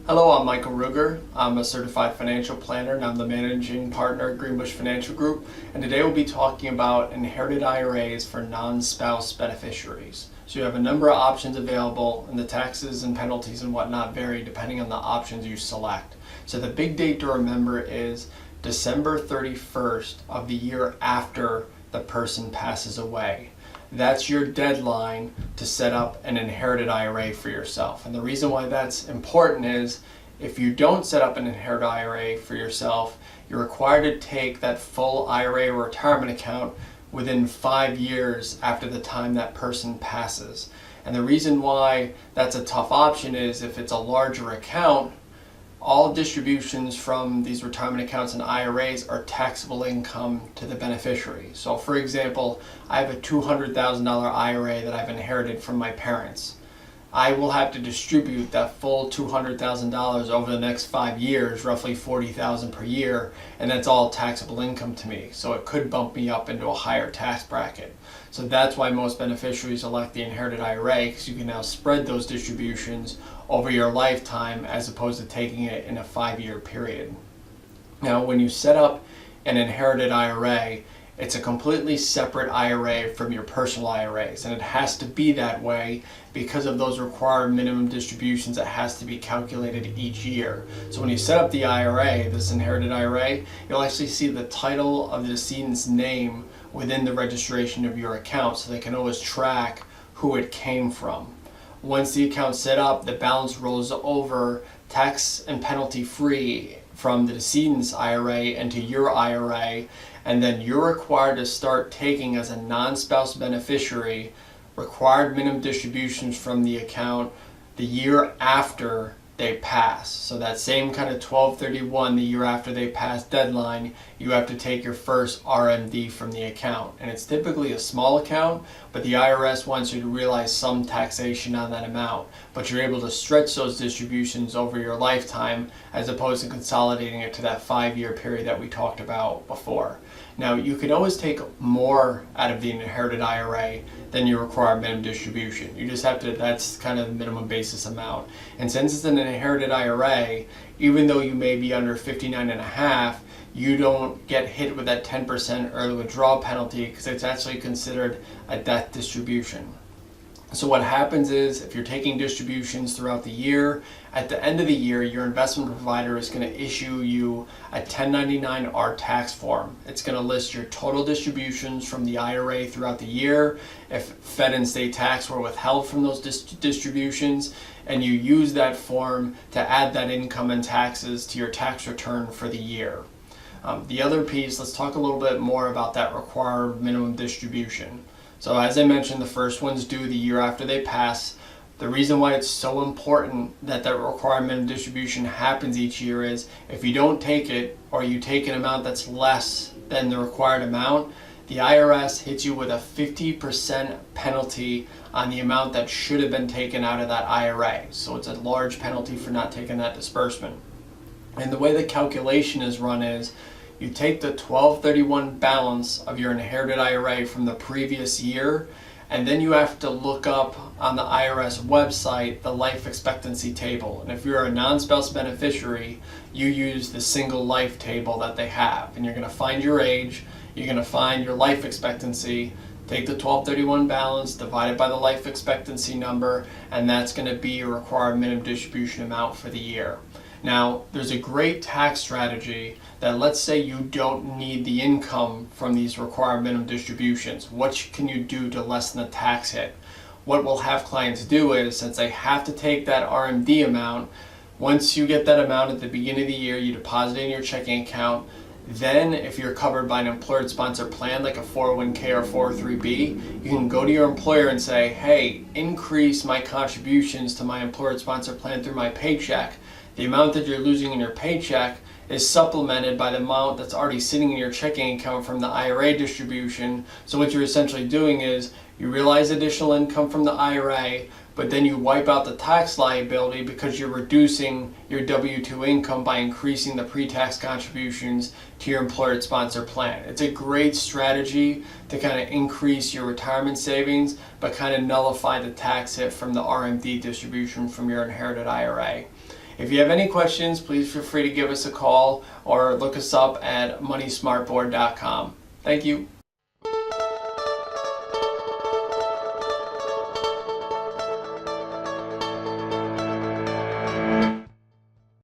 Hello, I'm Michael Ruger. I'm a certified financial planner and I'm the managing partner at Greenbush Financial Group. And today we'll be talking about inherited IRAs for non-spouse beneficiaries. So you have a number of options available, and the taxes and penalties and whatnot vary depending on the options you select. So the big date to remember is December 31st of the year after the person passes away. That's your deadline to set up an inherited IRA for yourself. And the reason why that's important is if you don't set up an inherited IRA for yourself, you're required to take that full IRA retirement account within 5 years after the time that person passes. And the reason why that's a tough option is if it's a larger account, all distributions from these retirement accounts and IRAs are taxable income to the beneficiary. So for example, I have a $200,000 IRA that I've inherited from my parents. I will have to distribute that full $200,000 over the next 5 years, roughly $40,000 per year, and that's all taxable income to me. So it could bump me up into a higher tax bracket. So that's why most beneficiaries elect the inherited IRA, because you can now spread those distributions over your lifetime as opposed to taking it in a 5-year period. Now, when you set up an inherited IRA, it's a completely separate IRA from your personal IRAs, and it has to be that way because of those required minimum distributions that has to be calculated each year. So when you set up the IRA, this inherited IRA, you'll actually see the title of the decedent's name within the registration of your account, so they can always track who it came from. Once the account's set up, the balance rolls over tax and penalty free from the decedent's IRA into your IRA, and then you're required to start taking, as a non-spouse beneficiary, required minimum distributions from the account the year after they pass. So that same kind of 12/31, the year after they pass deadline, you have to take your first RMD from the account. And it's typically a small account, but the IRS wants you to realize some taxation on that amount. But you're able to stretch those distributions over your lifetime as opposed to consolidating it to that 5-year period that we talked about before. Now, you could always take more out of the inherited IRA than your required minimum distribution. You just have to, that's kind of the minimum basis amount. And since it's an inherited IRA, even though you may be under 59 and a half, you don't get hit with that 10% early withdrawal penalty because it's actually considered a death distribution. So what happens is, if you're taking distributions throughout the year, at the end of the year, your investment provider is going to issue you a 1099-R tax form. It's going to list your total distributions from the IRA throughout the year, if Fed and state tax were withheld from those distributions, and you use that form to add that income and taxes to your tax return for the year. The other piece, let's talk a little bit more about that required minimum distribution. So as I mentioned, the first one's due the year after they pass. The reason why it's so important that that required minimum distribution happens each year is if you don't take it, or you take an amount that's less than the required amount, the IRS hits you with a 50% penalty on the amount that should have been taken out of that IRA. So it's a large penalty for not taking that disbursement. And the way the calculation is run is, you take the 12/31 balance of your inherited IRA from the previous year, and then you have to look up on the IRS website the life expectancy table. And if you're a non-spouse beneficiary, you use the single life table that they have. And you're going to find your age, you're going to find your life expectancy, take the 12/31 balance, divide it by the life expectancy number, and that's going to be your required minimum distribution amount for the year. Now, there's a great tax strategy that, let's say you don't need the income from these required minimum distributions. What can you do to lessen the tax hit? What we'll have clients do is, since they have to take that RMD amount, once you get that amount at the beginning of the year, you deposit it in your checking account. Then, if you're covered by an employer-sponsored plan like a 401k or 403b, you can go to your employer and say, hey, increase my contributions to my employer-sponsored plan through my paycheck. The amount that you're losing in your paycheck is supplemented by the amount that's already sitting in your checking account from the IRA distribution. So what you're essentially doing is you realize additional income from the IRA, but then you wipe out the tax liability because you're reducing your W-2 income by increasing the pre-tax contributions to your employer-sponsored plan. It's a great strategy to kind of increase your retirement savings, but kind of nullify the tax hit from the RMD distribution from your inherited IRA. If you have any questions, please feel free to give us a call or look us up at moneysmartboard.com. Thank you.